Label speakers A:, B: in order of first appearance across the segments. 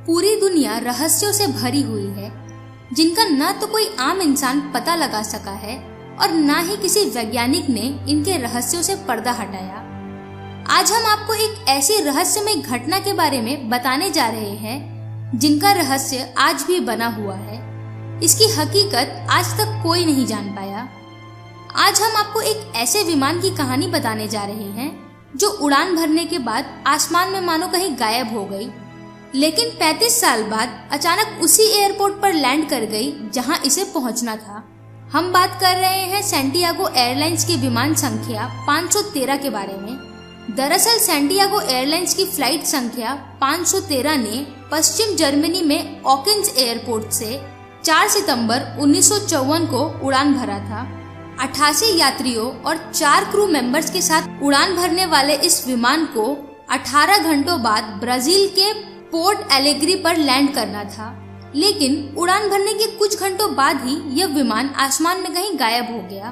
A: पूरी दुनिया रहस्यों से भरी हुई है, जिनका न तो कोई आम इंसान पता लगा सका है और न ही किसी वैज्ञानिक ने इनके रहस्यों से पर्दा हटाया। आज हम आपको एक ऐसी रहस्यमय घटना के बारे में बताने जा रहे हैं, जिनका रहस्य आज भी बना हुआ है। इसकी हकीकत आज तक कोई नहीं जान पाया। आज हम आपको एक ऐसे विमान की कहानी बताने जा रहे हैं, जो उड़ान भरने के बाद आसमान में मानो कहीं गायब हो गई, लेकिन 35 साल बाद अचानक उसी एयरपोर्ट पर लैंड कर गई जहां इसे पहुंचना था। हम बात कर रहे हैं सैंटियागो एयरलाइंस के विमान संख्या 513 के बारे में। दरअसल सैंटियागो एयरलाइंस की फ्लाइट संख्या 513 ने पश्चिम जर्मनी में ऑकिंस एयरपोर्ट से 4 सितंबर 1954 को उड़ान भरा था। 88 यात्रियों और 4 क्रू मेंबर्स के साथ उड़ान भरने वाले इस विमान को 18 घंटों बाद ब्राजील के पोर्ट एलेग्री पर लैंड करना था, लेकिन उड़ान भरने के कुछ घंटों बाद ही यह विमान आसमान में कहीं गायब हो गया।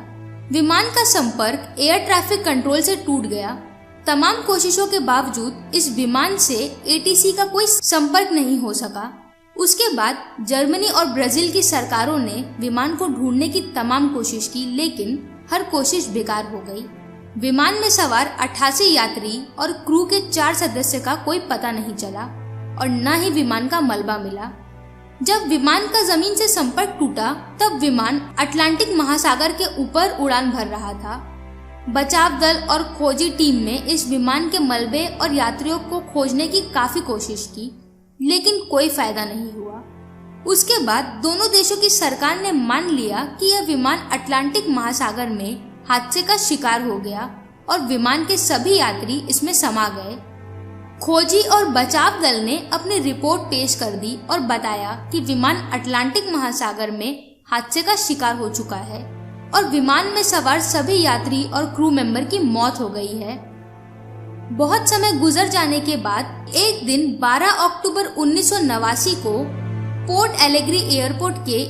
A: विमान का संपर्क एयर ट्रैफिक कंट्रोल से टूट गया। तमाम कोशिशों के बावजूद इस विमान से एटीसी का कोई संपर्क नहीं हो सका। उसके बाद जर्मनी और ब्राजील की सरकारों ने विमान को ढूंढने की तमाम कोशिश की, लेकिन हर कोशिश बेकार हो गई। विमान में सवार 88 यात्री और क्रू के 4 सदस्य का कोई पता नहीं चला और न ही विमान का मलबा मिला। जब विमान का जमीन से संपर्क टूटा, तब विमान अटलांटिक महासागर के ऊपर उड़ान भर रहा था। बचाव दल और खोजी टीम ने इस विमान के मलबे और यात्रियों को खोजने की काफी कोशिश की, लेकिन कोई फायदा नहीं हुआ। उसके बाद दोनों देशों की सरकार ने मान लिया कि यह विमान अटलांटिक महासागर में हादसे का शिकार हो गया और विमान के सभी यात्री इसमें समा गए। खोजी और बचाव दल ने अपनी रिपोर्ट पेश कर दी और बताया कि विमान अटलांटिक महासागर में हादसे का शिकार हो चुका है और विमान में सवार सभी यात्री और क्रू मेंबर की मौत हो गई है। बहुत समय गुजर जाने के बाद एक दिन 12 अक्टूबर 1989 को पोर्ट एलेग्री एयरपोर्ट के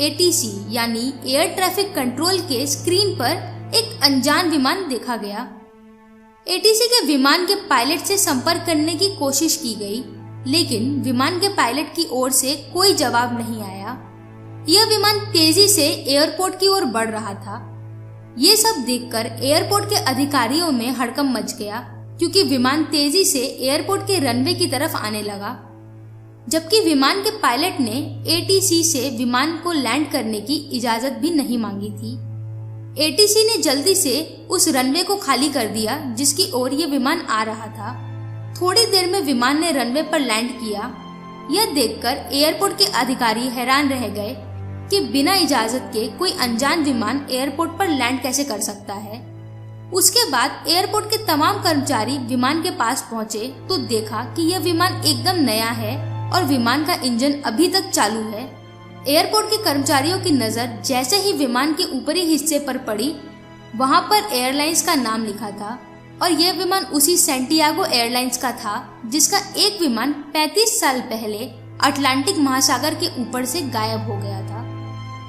A: एटीसी यानी एयर ट्रैफिक कंट्रोल के स्क्रीन पर एक अनजान विमान देखा गया। एटीसी के विमान के पायलट से संपर्क करने की कोशिश की गई, लेकिन विमान के पायलट की ओर से कोई जवाब नहीं आया। यह विमान तेजी से एयरपोर्ट की ओर बढ़ रहा था। ये सब देखकर एयरपोर्ट के अधिकारियों में हड़कंप मच गया, क्योंकि विमान तेजी से एयरपोर्ट के रनवे की तरफ आने लगा, जबकि विमान के पायलट ने एटीसी से विमान को लैंड करने की इजाजत भी नहीं मांगी थी। एटीसी ने जल्दी से उस रनवे को खाली कर दिया जिसकी ओर ये विमान आ रहा था। थोड़ी देर में विमान ने रनवे पर लैंड किया। यह देखकर एयरपोर्ट के अधिकारी हैरान रह गए कि बिना इजाजत के कोई अनजान विमान एयरपोर्ट पर लैंड कैसे कर सकता है। उसके बाद एयरपोर्ट के तमाम कर्मचारी विमान के पास पहुंचे तो देखा कि यह विमान एकदम नया है और विमान का इंजन अभी तक चालू है। एयरपोर्ट के कर्मचारियों की नजर जैसे ही विमान के ऊपरी हिस्से पर पड़ी, वहां पर एयरलाइंस का नाम लिखा था और यह विमान उसी सैंटियागो एयरलाइंस का था जिसका एक विमान 35 साल पहले अटलांटिक महासागर के ऊपर से गायब हो गया था।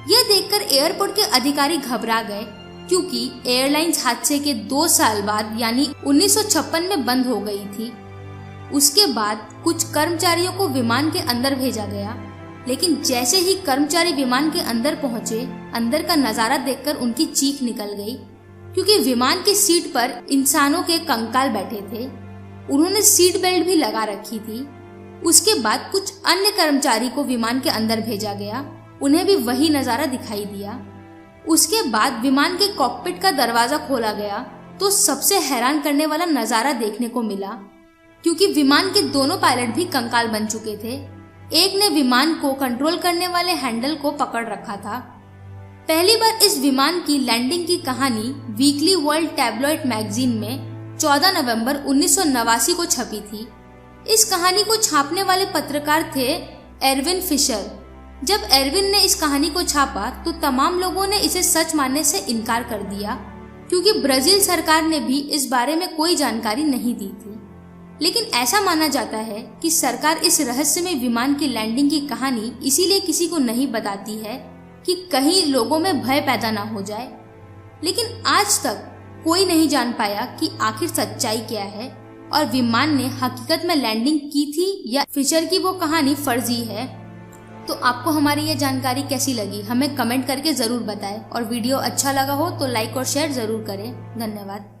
A: यह देखकर एयरपोर्ट के अधिकारी घबरा गए, क्योंकि एयरलाइंस हादसे के 2 साल बाद यानी 1956 में बंद हो गई थी। उसके बाद कुछ कर्मचारियों को विमान के अंदर भेजा गया, लेकिन जैसे ही कर्मचारी विमान के अंदर पहुंचे, अंदर का नजारा देखकर उनकी चीख निकल गई, क्योंकि विमान की सीट पर इंसानों के कंकाल बैठे थे। उन्होंने सीट बेल्ट भी लगा रखी थी। उसके बाद कुछ अन्य कर्मचारी को विमान के अंदर भेजा गया, उन्हें भी वही नजारा दिखाई दिया। उसके बाद विमान के कॉकपिट का दरवाजा खोला गया तो सबसे हैरान करने वाला नजारा देखने को मिला, क्योंकि विमान के दोनों पायलट भी कंकाल बन चुके थे। एक ने विमान को कंट्रोल करने वाले हैंडल को पकड़ रखा था। पहली बार इस विमान की लैंडिंग की कहानी वीकली वर्ल्ड टैबलॉइड मैगजीन में 14 नवंबर 1989 को छपी थी। इस कहानी को छापने वाले पत्रकार थे एरविन फिशर। जब एरविन ने इस कहानी को छापा तो तमाम लोगों ने इसे सच मानने से इनकार कर दिया, क्योंकि ब्राजील सरकार ने भी इस बारे में कोई जानकारी नहीं दी थी। लेकिन ऐसा माना जाता है कि सरकार इस रहस्यमय विमान की लैंडिंग की कहानी इसीलिए किसी को नहीं बताती है कि कहीं लोगों में भय पैदा ना हो जाए। लेकिन आज तक कोई नहीं जान पाया कि आखिर सच्चाई क्या है और विमान ने हकीकत में लैंडिंग की थी या फिशर की वो कहानी फर्जी है। तो आपको हमारी ये जानकारी कैसी लगी हमें कमेंट करके ज़रूर बताएं और वीडियो अच्छा लगा हो तो लाइक और शेयर ज़रूर करें। धन्यवाद।